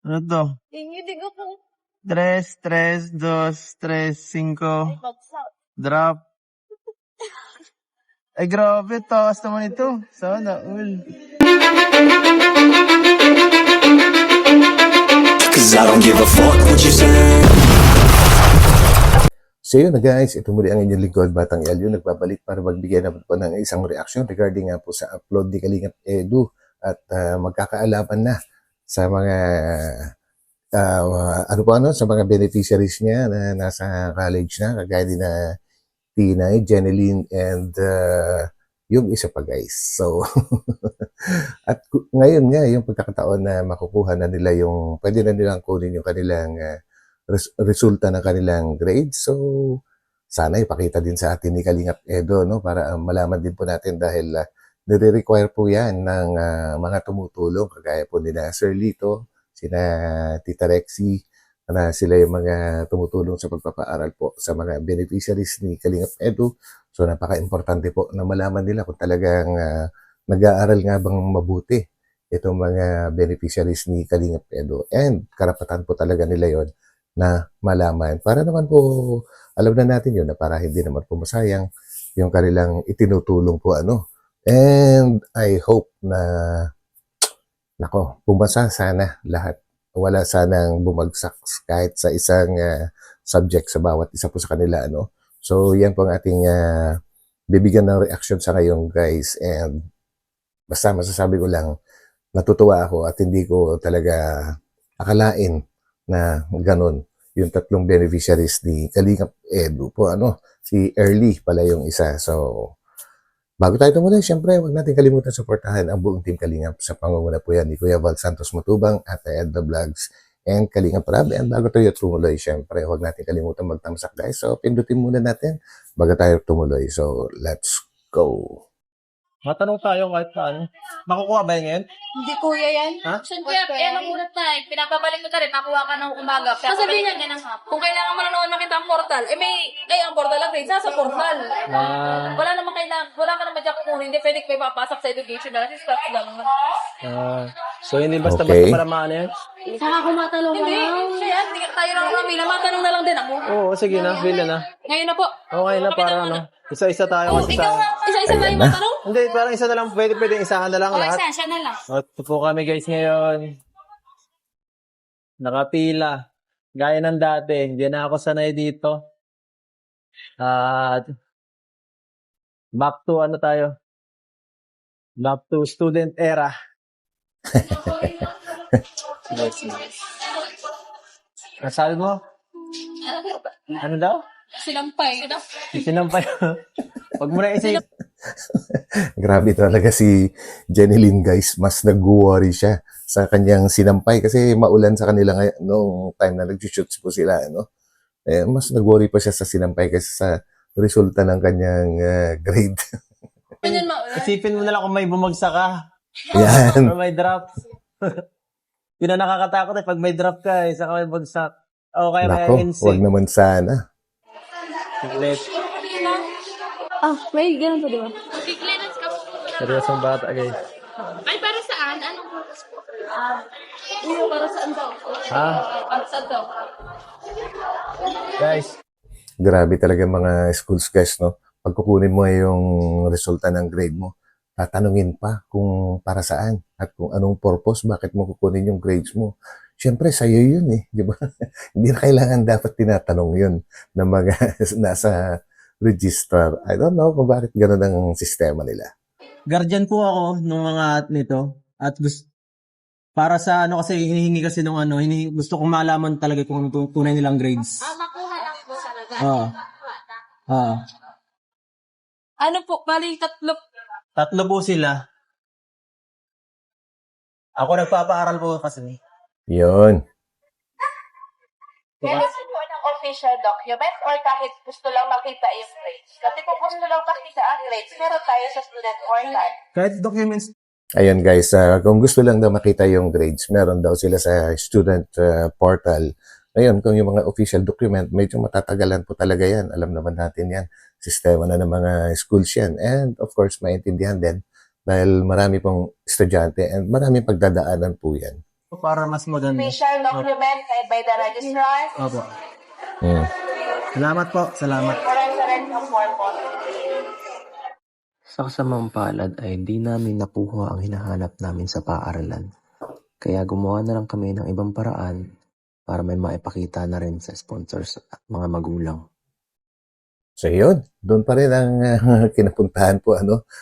Ano to? Hindi ko kung 3, 3, 2, 3, 5. bagsak. Drop. Ay, grabe. Taas naman ito. Sana all. Cause I don't give a fuck what you say. So yun na guys, ito muli ang inyong lingkod, Batang Elio, nagbabalik para magbigay naman po ng isang reaction regarding nga po sa upload ni Kalingap Edu at magkakaalaman na sa mga sa mga beneficiaries niya na nasa college na, kagaya din na Tinay, Jeneline, and yung isa pa guys. So, at ngayon nga, yung pagkakataon na makukuha na nila yung, pwede na nilang kunin yung kanilang resulta ng kanilang grade. So, sana ipakita din sa atin ni Kalingap Edo, no? Para malaman din po natin dahil nire-require po yan ng mga tumutulong, kagaya po nila Sir Lito, sina Tita Rexy, na sila yung mga tumutulong sa pagpapaaral po sa mga beneficiaries ni Kalingap Edu. So, napaka-importante po na malaman nila kung talagang nag-aaral nga bang mabuti itong mga beneficiaries ni Kalingap Edu. And karapatan po talaga nila yon na malaman. Para naman po, alam na natin yun na para hindi naman po masayang yung kanilang itinutulong po ano. And I hope na, pumasa sana lahat. Wala sanang bumagsak kahit sa isang subject sa bawat isa po sa kanila. Ano? So, yan po ang ating bibigyan ng reaction sa ngayon guys. And basta masasabi ko lang, natutuwa ako at hindi ko talaga akalain na ganun yung tatlong beneficiaries ni Kalingap Edu po. Si Early pala yung isa. So, bago tayo tumuloy, syempre, huwag natin kalimutan suportahan ang buong Team Kalingap sa pangunguna po yan ni Kuya Val Santos Matubang at Edna Vlogs and Kalingap Rab. And bago tayo tumuloy, syempre, huwag natin kalimutan magtamsak guys. So, pindutin muna natin bago tayo tumuloy. So, let's go. Matanong tayo kahit saan. Makukuha ba yan ngayon? Hindi kuya yan. Ha? Siyempre, nagulat na eh. Pinapabalik ko na rin. Nakuha ka ng umaga. Sasabihin Pinapabalik ka ng hapon. Kung kailangan mo na naman makita ang portal, ang portal lang rin. Sa portal. Wala naman kailangan. Wala ka naman dyan kung hindi pwede may papasok sa education na. Kasi start lang. So, hindi basta-basta Okay. para maano yan? Saka kumatalong Hindi. Kaya, hindi tayo lang kami. Matanong na lang din ako. Oo, sige na. Bila na. Ngayon na po. Okay na, para ano. Isa-isa tayo kasi Ikaw sa... nga. Isa-isa ba Ayan yung na. matanong? Hindi, parang isa na lang. Pwede isahan na lang O, lahat. isa. Siya na lang. O, ito po kami guys ngayon. Nakapila. Gaya ng dati. Hindi na ako sanay dito. At back to ano tayo? Back to student era. Nasabi mo? Ano daw? Sinampay. Sinampay. Huwag mo na isip. Grabe talaga si Jeneline guys, mas nag-worry siya sa kanyang sinampay kasi maulan sa kanila ngayon noong time na nag-shoots po sila. Mas nag-worry pa siya sa sinampay kaysa sa resulta ng kanyang grade. Isipin mo na lang kung may bumagsak ka. Yan. Or may drop. Yun ang nakakatakot pag may drop ka saka may bagsak. O kaya Nako, may NC. wag naman sana. Let's. may ganun pa diba? Clearance ka po. Seryosong bata guys. Ay, para saan? Anong purpose po? Para saan daw? Ha? Para saan daw? Guys. Grabe talaga mga schools guys, no? Pag kukunin mo yung resulta ng grade mo, tatanungin pa kung para saan at kung anong purpose, bakit mo kukunin yung grades mo. Siyempre, sa'yo yun di ba? Hindi na kailangan dapat tinatanong yun ng mga nasa register. I don't know kung bakit gano'n ang sistema nila. Guardian po ako nung mga nito at gusto para sa kasi hinihingi kasi nung gusto kong malaman talaga kung anong tunay nilang grades. Makuha lang po talaga. Oo. Ano po? Bali, Tatlo po sila. Ako nagpapaaral po kasi. Yun. Meron po ng official document or kahit gusto lang makita yung grades. Kasi kung gusto lang makita ang grades, meron tayo sa student portal. Kahit documents. Ayun guys, kung gusto lang daw makita yung grades, meron daw sila sa student portal. Ngayon, kung yung mga official document, medyo matatagalan po talaga yan. Alam naman natin yan. Sistema na ng mga schools yan. And of course, maintindihan din dahil marami pong estudyante and maraming pagdadaanan po yan. para mas maganda. Official document by the registrar. Opo. Hmm. Salamat po. Salamat. Reference ng form po. Sa kasamang palad ay di namin nakuha ang hinahanap namin sa paaralan. Kaya gumawa na lang kami ng ibang paraan para may maipakita na rin sa sponsors at mga magulang. So yun, doon pa rin ang kinapuntahan po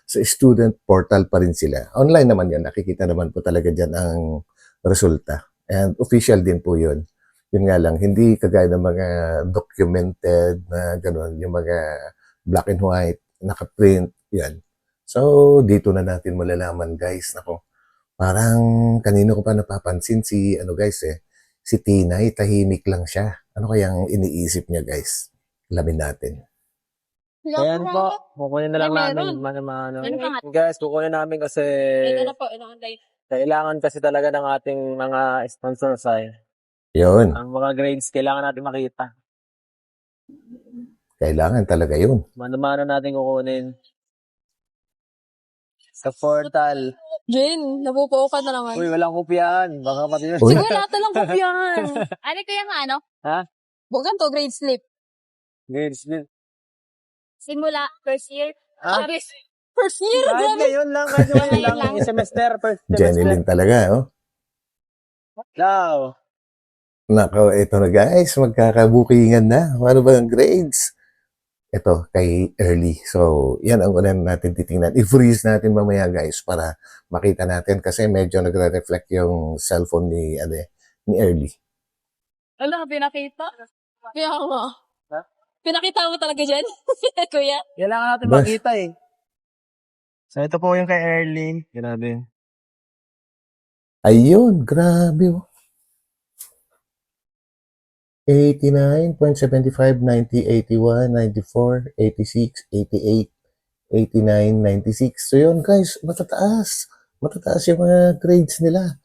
sa student portal pa rin sila. Online naman yun, nakikita naman po talaga dyan ang resulta. And official din po yun. Yun nga lang, hindi kagaya ng mga documented na gano'n, yung mga black and white, nakaprint, yan. So, dito na natin malalaman guys. Nako, parang kanino ko pa napapansin si si Tinay, tahimik lang siya. Ano kayang iniisip niya guys? Alamin natin. Ayan po. Kukunin na lang Ay, namin. meron. Ano pa nga? Guys, kukunin namin kasi Ito na po, ito ang date. kailangan kasi talaga ng ating mga sponsors ay. Yun, Ang mga grades, kailangan natin makita. kailangan talaga yun. Mano-mano natin kukunin. Sa portal. Jen, napupuo ka na naman. Uy, walang kopyahan. Baka pati Uy. Siguro lahat na lang kopyahan. Ano kaya nga, ano? Bukan to, grade slip. grades din. Simula, first year. Ah? Sabi, First year, Kahit grabe. ngayon lang, kahit ngayon Ngayon lang. lang. Yung semester, first semester. Jenilyn talaga, oh. Wow. Nako, ito na guys, magkakabukingan na. Ano ba ang grades? Ito, kay Early. So, yan ang unan natin titingnan. I-freeze natin mamaya guys para makita natin kasi medyo nagre-reflect yung cellphone ni Early. Ala, pinakita. Kaya nga. Ha? Pinakita mo talaga dyan, kuya. Kailangan natin Bas. makita eh. So, ito po yung kay Erling. Grabe. Ayun, grabe, oh. 89.75, 90, 81, 94, 86, 88, 89, 96. So yun guys, matataas. Matataas yung mga grades nila.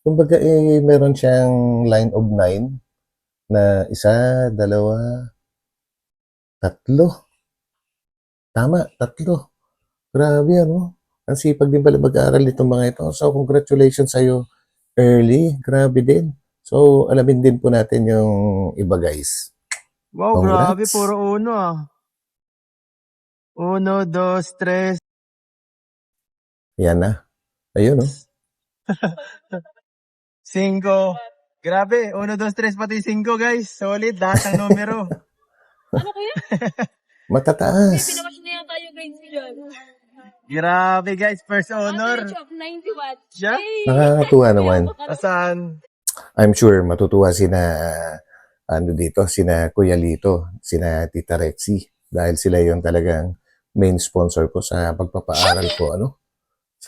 Kumbaga meron siyang line of 9 na isa, dalawa, tatlo. Tama, tatlo. Grabe Ang sipag din pala mag-aaral itong mga ito. So congratulations sa'yo, Early. Grabe din. So, alamin din po natin yung iba, guys. Wow, Congrats. grabe. Puro uno ah. 1, 2, 3. Yan na. Ayun, 5. Grabe. 1, 2, 3 pati 5 guys. Solid. Lahat ng numero. ano kuya? Matataas. Pinamas na yan tayo grades ni John. Grabe guys. First honor. Average of 91. Siya? Nakakatuwa naman. Asan? I'm sure matutuwa sina Kuya Lito, sina Tita Rexy dahil sila yung talagang main sponsor ko sa pagpapaaral ko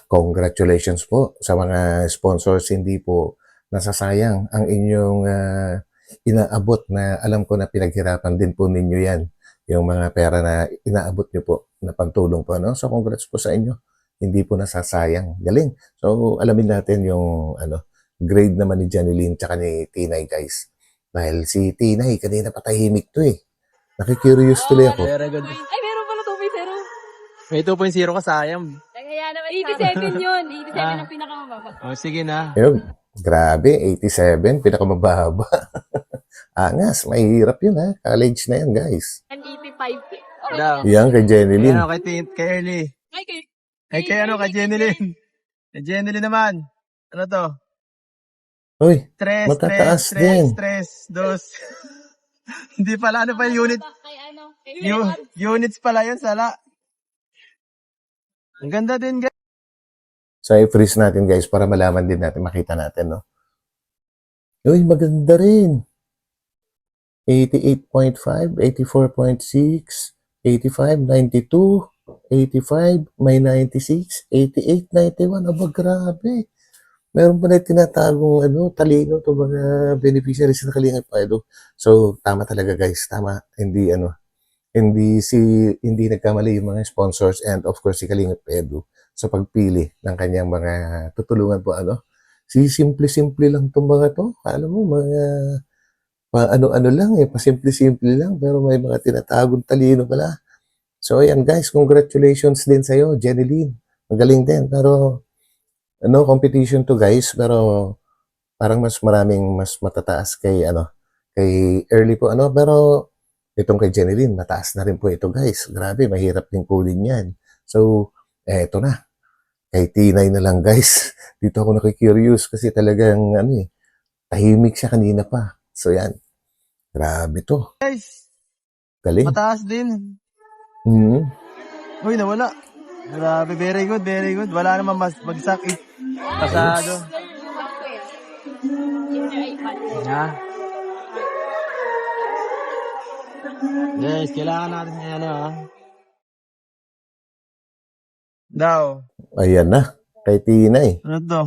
Congratulations po sa mga sponsors, hindi po nasasayang ang inyong inaabot na alam ko na pinaghirapan din po ninyo yan, yung mga pera na inaabot nyo po na pantulong po So congrats po sa inyo. Hindi po nasasayang. Galing. So alamin natin yung grade naman ni Janilyn tsaka ni Tinay guys. Dahil si Tinay, kanina patahimik to eh. Nakikurious tuloy ako. Very good. Ay, meron pala 2.0. May 2.0 ka sayang. Kaya naman 87 yun. 87 ang pinakamababa. Oh, sige na. Ayun, grabe, 87, pinakamababa. Angas, mahirap yun College na yan guys. And 85. Daw. Yan kay Janilyn. Yan, kay Erly. Ay, kay... Kay Jenilyn. Kay Jenilyn naman. Ano to? Uy, Stress, matataas stress, din. stress, dos. Hindi pala, ano pa yung unit? Kay ano? Kay Units pala yun, sala. Ang ganda din, guys. So, i-freeze natin guys para malaman din natin, makita natin, Uy, maganda rin. 88.5, 84.6, 85, 92, 85, may 96, 88, 91. Aba, grabe. Meron pa na tinatagong talino to mga beneficiaries na Kalingap Edu. So, tama talaga guys. Tama. Hindi hindi nagkamali yung mga sponsors and of course si Kalingap Edu sa pagpili ng kanyang mga tutulungan po simple-simple lang itong mga to. Alam mo, mga ano lang pasimple-simple lang pero may mga tinatagong talino pala. So, ayan guys, congratulations din sa'yo, Janilyn. Magaling din, pero competition to guys, pero parang mas matataas kay kay Early po pero itong kay Jeneline mataas na rin po ito guys. Grabe, mahirap din kunin 'yan. So, eto na. Kay Tinay na lang guys. Dito ako nakikurious kasi talagang tahimik siya kanina pa. So yan, grabe to. Guys, Galing. mataas din. Mhm. Uy, nawala. Grabe, very good, very good. Wala naman mas magsakit. Pasado. Ha? Guys, kailangan natin Daw. Ayan na, kay Tinay. Ano to?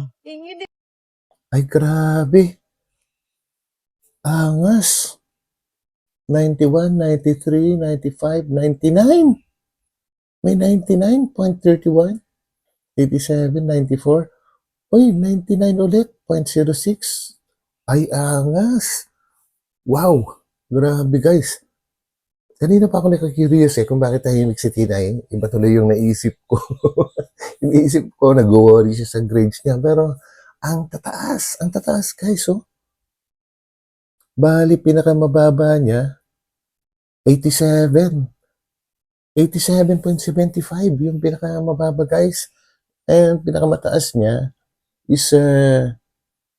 Ay, grabe. Angas. 91, 93, 95, 99. May 99.31, 87, 94. Uy, 99 ulit, 0.06. Ay, angas. Wow. Grabe, guys. Kanina pa ako nakakurious kung bakit tahimik si Tinay. Iba tuloy yung naisip ko. Iniisip ko, nag-worry siya sa grades niya. Pero, ang tataas guys, oh. Bali, pinakamababa niya, 87. 87.75 yung pinakamababa guys. And pinakamataas niya is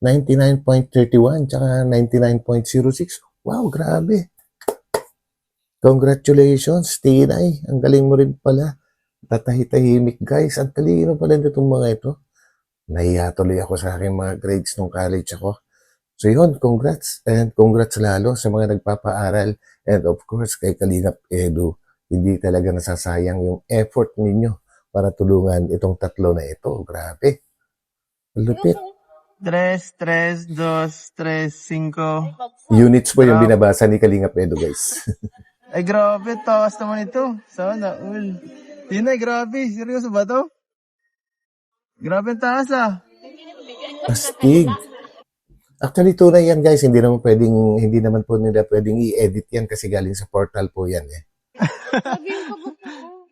99.31 tsaka 99.06. Wow, grabe. Congratulations, Tinay. Ang galing mo rin pala. Tatahi-tahimik guys. Ang talino pala nitong mga ito. Nahiya tuloy ako sa aking mga grades nung college ako. So yun, congrats. And congrats lalo sa mga nagpapaaral. And of course, kay Kalingap Edu. Hindi talaga nasasayang yung effort ninyo para tulungan itong tatlo na ito. Grabe. Lupit. 3, 3, 2, 3, 5. Units po yung binabasa ni Kalingap Edu guys. Ay, grabe. Taas naman ito. Sana all. Tinay, grabe. Seryoso ba to? Grabe ang taas Astig. Actually, tunay yan guys. Hindi naman po nila pwedeng i-edit yan kasi galing sa portal po yan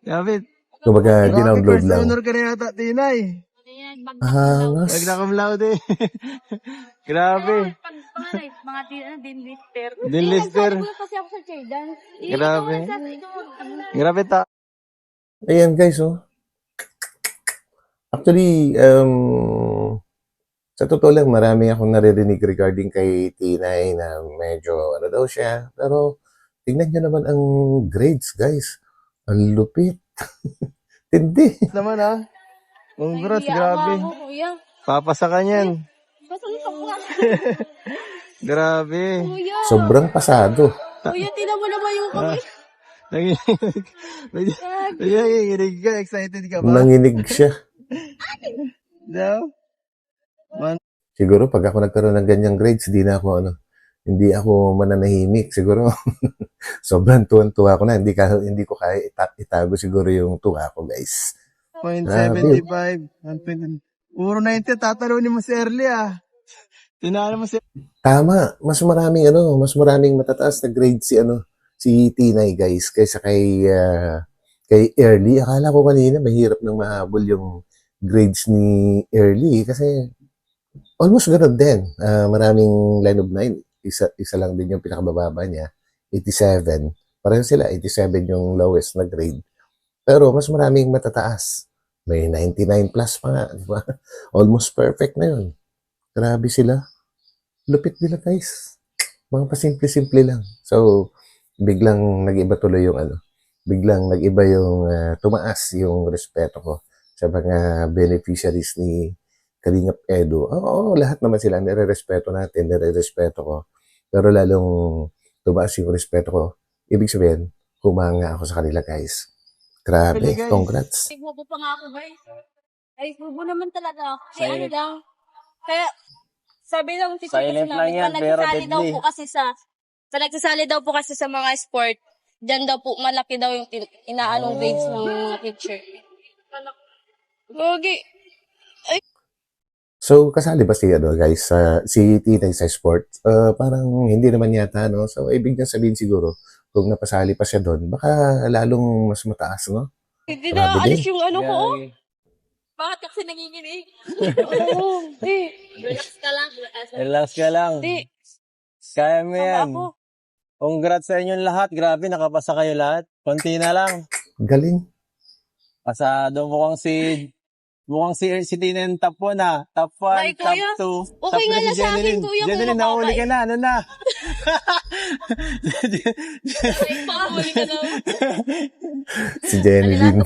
Grabe. Kumbaga, dinownload first lang. honor ka na yata, Tinay. Angas. Magna cum laude. Grabe. Mga dinlister. Dinlister. Kasi ako sa Jordan. Grabe. Grabe ta. Ayan guys, oh. Actually, sa totoo lang, marami akong naririnig regarding kay Tinay na medyo daw siya. Pero, tingnan nyo naman ang grades, guys. Ang lupit. Tindi. Naman Congrats, grabe. Kuya. Papasa ka niyan. Pasalita ko nga. Grabe. Kuya. Sobrang pasado. Kuya, tinan mo naman yung kamay. Nanginginig ka, excited ka ba? Nanginig siya. Daw? Siguro, pag ako nagkaroon ng ganyang grades, hindi ako mananahimik. Siguro, sobrang tuwan-tuwa ko na. Hindi ko kaya itago siguro yung tuwa ko, guys. 0.75. Puro 90, tatalunin mo si Early Tinalo mo si... Tama. Mas maraming matataas na grade si Tinay, guys, kaysa kay Early. Akala ko kanina mahirap nang mahabol yung grades ni Early kasi almost ganun din. Maraming line of 9. Isa lang din yung pinakabababa niya. 87. Pareho sila. 87 yung lowest na grade. Pero mas maraming matataas. May 99 plus pa nga. Diba? Almost perfect na yun. Grabe sila. Lupit nila guys. Mga pasimple-simple lang. So, biglang nag-iba tuloy yung biglang nag-iba yung tumaas yung respeto ko sa mga beneficiaries ni Kalingap Edu. Oo, lahat naman sila nire-respeto natin, nire-respeto ko. Pero lalong tumaas yung respeto ko. Ibig sabihin, humanga ako sa kanila guys. Grabe, Pwede, guys. congrats. Ay, bubo pa nga ako, guys. Ay, bubo naman talaga. Kaya lang. Kaya, sabi lang si Tito Silent lang namin, yan, pero nagsasali daw deadly. po kasi nagsasali daw po kasi sa mga sport, diyan daw po malaki daw yung inaanong grades ng mga teacher. Okay. So, kasali ba guys, si Tinay sa sport? Parang hindi naman yata, no? So, ibig niya sabihin siguro, kung napasali pa siya doon, baka lalong mas mataas, no? Hindi Grabe na alis din. yung ano ko, oh. Bakit kasi nanginginig? Di. Relax ka lang. Relax ka lang. Di. Kaya mo yan. Ako. Congrats sa inyong lahat. Grabe, nakapasa kayo lahat. Konti na lang. Galing. Pasado mukhang si Tinen top 1 na. Top 1, Ay, top kuya. 2. Okay nga na sa akin, kuya, kung Jeneline, nahuli ka na. Ano na? Pakahuli ka na. Si Jeneline.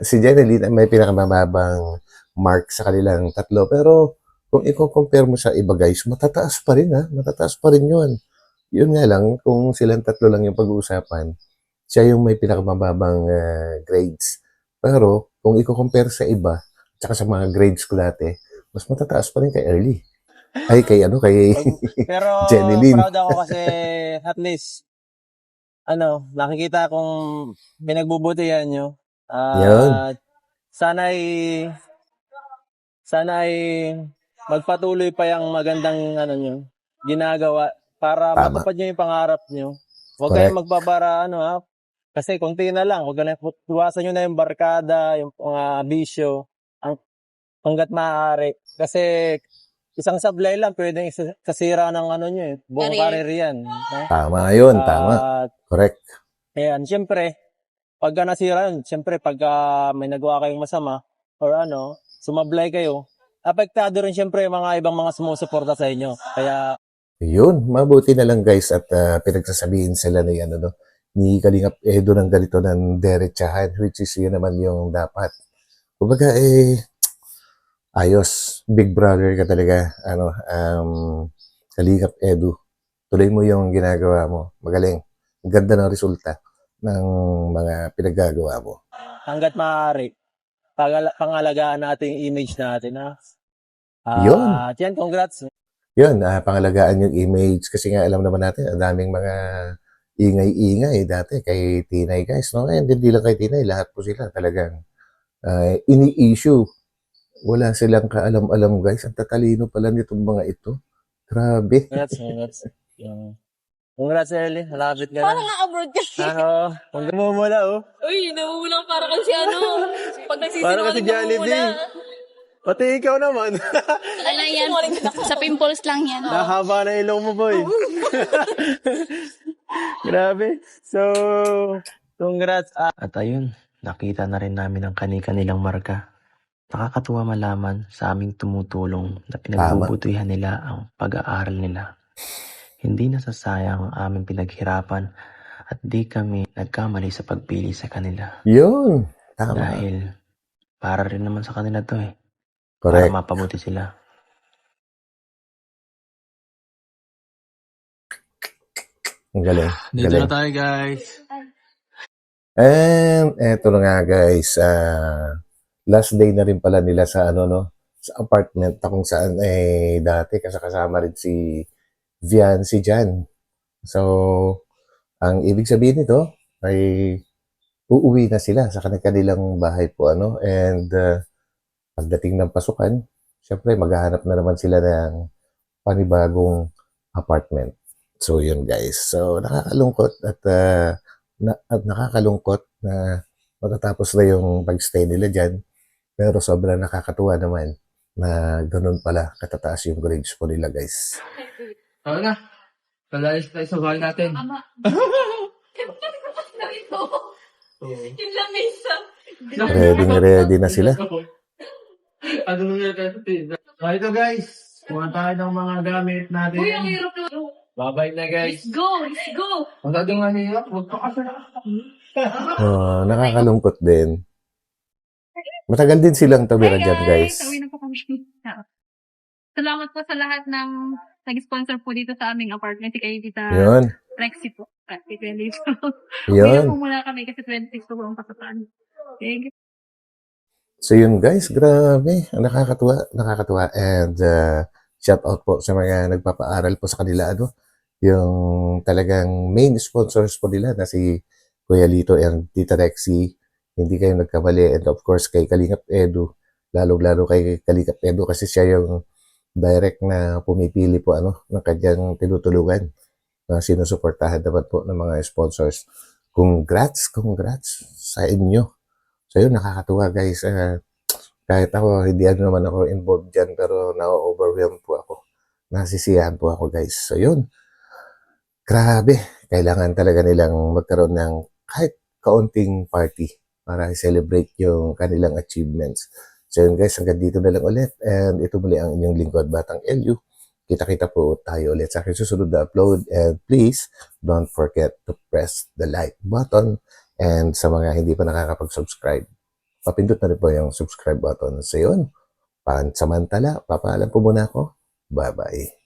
Si Jeneline ay may pinakamababang mark sa kanilang tatlo. Pero kung i-compare mo sa iba guys, matataas pa rin ha. Matataas pa rin yun. Yun nga lang, kung silang tatlo lang yung pag-uusapan, siya yung may pinakamababang grades. Pero kung i-compare sa iba, tsaka sa mga grades ko dati, mas matataas pa rin kay Early. Ay, kay Pero Jeneline. proud ako kasi at least nakikita kong pinagbubutihan nyo. Yun. Sana ay magpatuloy pa yung magandang nyo, ginagawa para Tama. matupad nyo yung pangarap nyo. Huwag Correct. kayong magbabara kasi konti na lang. Huwag na iwasan nyo na yung barkada, yung mga bisyo, hanggat maaari. Kasi isang sablay lang pwedeng kasira ng nyo buong Career. career yan. Tama yun, tama. At Correct. ayan, siyempre, pagka nasira yun, siyempre pagka may nagawa kayong masama or sumablay kayo, apektado rin siyempre yung mga ibang mga sumusuporta sa inyo. Kaya Yun, mabuti na lang guys at pinagsasabihin sila ni Kalingap Edo ng ganito ng derechahan, which is yun naman yung dapat. Kumbaga ayos, big brother ka talaga, Kalingap Edo. Tuloy mo yung ginagawa mo. Magaling. Ang ganda ng resulta ng mga pinaggagawa mo. hanggat maaari, pangalagaan natin yung image natin. Yun. At yan, congrats. Yun, pangalagaan yung image kasi nga alam naman natin, ang daming mga ingay-ingay dati kay Tinay guys. No? Ngayon, hindi lang kay Tinay, lahat po sila talagang ini-issue. Wala silang kaalam-alam guys. Ang tatalino pala nitong mga ito. Grabe. Congrats. Congrats, Ellie. Malapit ka Parang na. na-abroad ka. Kung gamumula, Uy, namumulang para kasi Pag Para kasi nagsisinungaling Jollibee. namumula. Pati ikaw naman. Ano yan? Sa pimples lang yan. Nahaba na ilong mo, boy. Grabe. So, congrats. At ayun, nakita na rin namin ang kani-kanilang marka. Nakakatuwa malaman sa aming tumutulong na pinagbubutuhan nila ang pag-aaral nila. Hindi nasasayang ang aming pinaghirapan at di kami nagkamali sa pagpili sa kanila. Yun. Tama. Dahil para rin naman sa kanila to Correct. Para mapabuti sila. Ang galing. Dito Galing. na tayo, guys. And eto na nga guys, last day na rin pala nila sa sa apartment na kung saan dati kasama rin si Vian, si Jan. So, ang ibig sabihin nito ay uuwi na sila sa kanilang bahay po and pagdating ng pasukan, syempre maghahanap na naman sila ng panibagong apartment. So, yun guys. So, nakakalungkot at nakakalungkot na matatapos na yung pag-stay nila dyan. Pero sobrang nakakatuwa naman na ganun pala katataas yung grades po nila guys. Oo na. Palayas tayo sa bahay natin. Yung lamesa. Ready na sila. Ano nung natin? Ito, guys. Kuha tayo ng mga gamit natin. Uy, ang hirap na. Bye-bye na, guys. Let's go. Masyado nga nila. Huwag ka kasi. Nakakalungkot din. Matagal din silang tawira dyan guys. Uwi na po kami. Salamat po sa lahat ng nag-sponsor po dito sa aming apartment. Si kayo dito. Yun. Rexy po. Rexy 22. Yun. Uwi na po muna kami kasi 26 po ang pasapan. Thank you. So yun guys, grabe. Nakakatuwa. And shout out po sa mga nagpapaaral po sa kanila. Yung talagang main sponsors po nila na si Kuya Lito and Tita Rexy. Hindi kayo nagkamali. And of course kay Kalingap Edu. Lalo kay Kalingap Edu kasi siya yung direct na pumipili po ng kanyang tinutulungan na sinusuportahan naman po ng mga sponsors. Congrats sa inyo. So yun, nakakatuwa guys. Kahit ako, hindi naman ako involved dyan, pero na-overwhelmed po ako. Nasisiyahan po ako guys. So yun, grabe. Kailangan talaga nilang magkaroon ng kahit kaunting party para i-celebrate yung kanilang achievements. So yun guys, hanggang dito na lang ulit. And ito muli ang inyong lingkod, Batang LU. Kita-kita po tayo ulit sa aking susunod na upload. And please, don't forget to press the like button. And sa mga hindi pa nakakapag-subscribe, papindot na rin po yung subscribe button. So yun, pansamantala, papaalam po muna ako. Bye-bye.